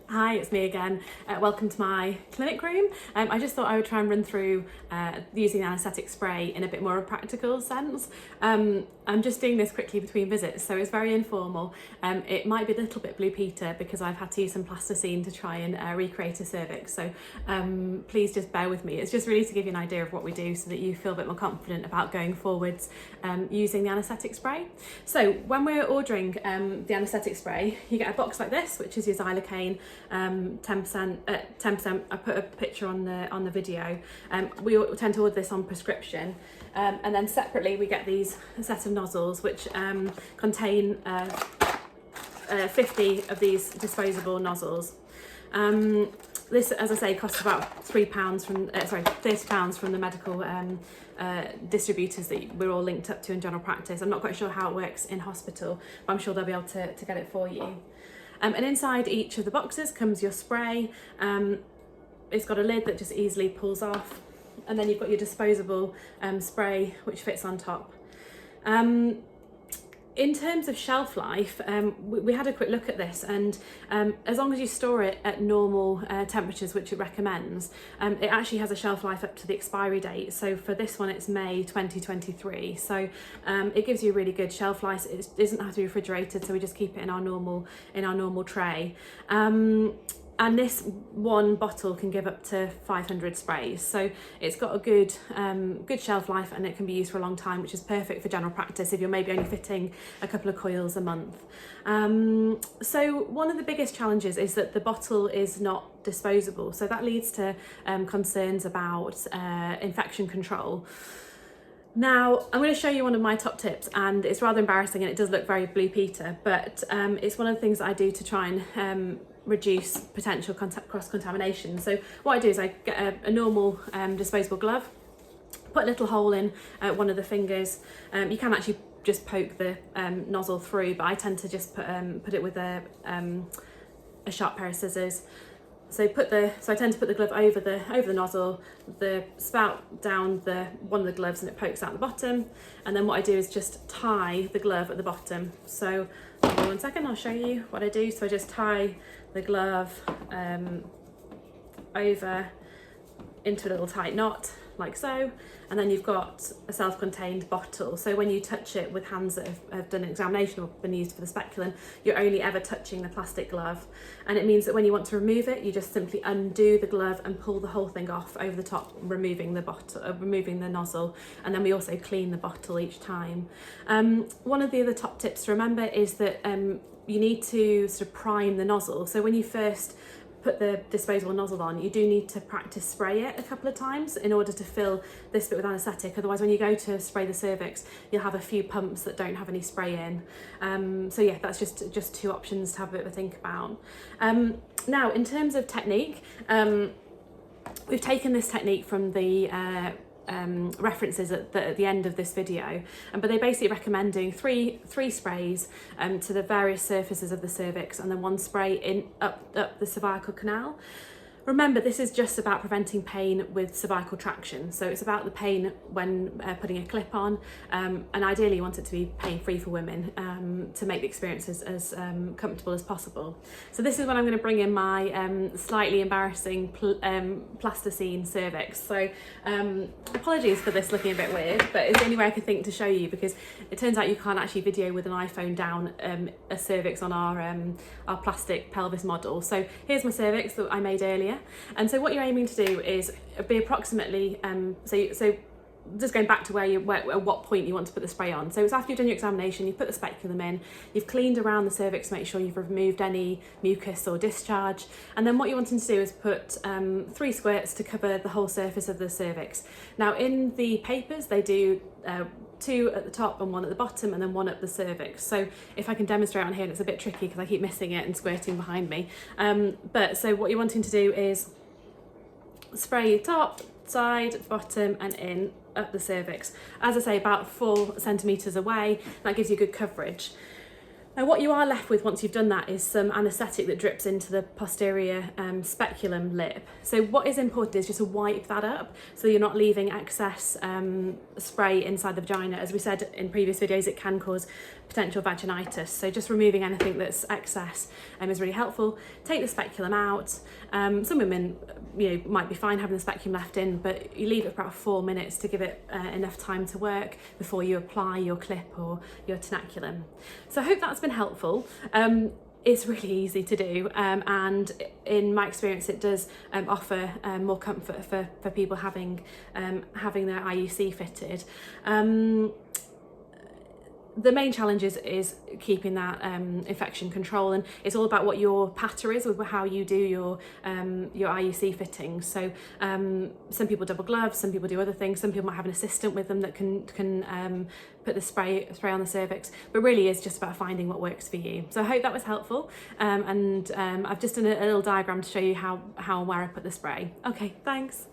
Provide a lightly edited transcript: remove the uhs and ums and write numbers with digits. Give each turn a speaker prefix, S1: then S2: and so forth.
S1: Hi, it's me again. Welcome to my clinic room. I just thought I would try and run through using the anaesthetic spray in a bit more of a practical sense. I'm just doing this quickly between visits, so it's very informal. It might be a little bit Blue Peter because I've had to use some plasticine to try and recreate a cervix, so please just bear with me. It's just really to give you an idea of what we do so that you feel a bit more confident about going forwards using the anaesthetic spray. So when we're ordering the anaesthetic spray, you get a box like this, which is your xylocaine. 10%. I put a picture on the video. We tend to order this on prescription, and then separately we get these set of nozzles which contain 50 of these disposable nozzles. This, as I say, costs about £30 from the medical distributors that we're all linked up to in general practice. I'm not quite sure how it works in hospital, but I'm sure they'll be able to get it for you. And inside each of the boxes comes your spray. It's got a lid that just easily pulls off, and then you've got your disposable spray which fits on top. In terms of shelf life, we had a quick look at this, and as long as you store it at normal temperatures, which it recommends, it actually has a shelf life up to the expiry date. So for this one, it's May 2023. So it gives you a really good shelf life. It doesn't have to be refrigerated, so we just keep it in our normal tray. And this one bottle can give up to 500 sprays. So it's got a good shelf life, and it can be used for a long time, which is perfect for general practice if you're maybe only fitting a couple of coils a month. So one of the biggest challenges is that the bottle is not disposable. So that leads to concerns about infection control. Now, I'm going to show you one of my top tips, and it's rather embarrassing and it does look very Blue Peter, but it's one of the things that I do to try and reduce potential cross-contamination. So what I do is I get a normal disposable glove, put a little hole in one of the fingers. You can actually just poke the nozzle through, but I tend to just put it with a sharp pair of scissors. So I tend to put the glove over the nozzle, the spout down one of the gloves, and it pokes out the bottom. And then what I do is just tie the glove at the bottom. So hold on 1 second, I'll show you what I do. So I just tie the glove over into a little tight knot, like so, and then you've got a self-contained bottle. So when you touch it with hands that have done an examination or been used for the speculum, you're only ever touching the plastic glove, and it means that when you want to remove it, you just simply undo the glove and pull the whole thing off over the top, removing the nozzle, and then we also clean the bottle each time. One of the other top tips to remember is that you need to sort of prime the nozzle. So when you first put the disposable nozzle on, you do need to practice spray it a couple of times in order to fill this bit with anaesthetic. Otherwise, when you go to spray the cervix, you'll have a few pumps that don't have any spray in. So yeah, that's just two options to have a bit of a think about. Now, in terms of technique, we've taken this technique from the references at the end of this video, but they basically recommend doing three sprays to the various surfaces of the cervix, and then one spray up the cervical canal. Remember, this is just about preventing pain with cervical traction. So it's about the pain when putting a clip on, and ideally you want it to be pain-free for women to make the experience as comfortable as possible. So this is when I'm going to bring in my slightly embarrassing plasticine cervix. So apologies for this looking a bit weird, but it's the only way I could think to show you, because it turns out you can't actually video with an iPhone down a cervix on our plastic pelvis model. So here's my cervix that I made earlier. And so what you're aiming to do is be approximately, so just going back to at what point you want to put the spray on. So it's after you've done your examination, you've put the speculum in, you've cleaned around the cervix to make sure you've removed any mucus or discharge. And then what you're wanting to do is put 3 squirts to cover the whole surface of the cervix. Now in the papers, they do 2 at the top and 1 at the bottom, and then 1 up the cervix. So if I can demonstrate on here, and it's a bit tricky because I keep missing it and squirting behind me. But so what you're wanting to do is spray top, side, bottom, and in up the cervix. As I say, about 4 centimetres away. That gives you good coverage. Now what you are left with once you've done that is some anaesthetic that drips into the posterior speculum lip. So what is important is just to wipe that up so you're not leaving excess spray inside the vagina. As we said in previous videos, it can cause potential vaginitis. So just removing anything that's excess is really helpful. Take the speculum out. Some women, might be fine having the speculum left in, but you leave it for about 4 minutes to give it enough time to work before you apply your clip or your tenaculum. So I hope that's been helpful. It's really easy to do, and in my experience it does offer more comfort for people having their IUC fitted. The main challenge is keeping that infection control, and it's all about what your patter is with how you do your IUC fittings. So some people double gloves, some people do other things, some people might have an assistant with them that can put the spray on the cervix, but really it's just about finding what works for you. So I hope that was helpful, and I've just done a little diagram to show you how and where I put the spray. Okay, thanks.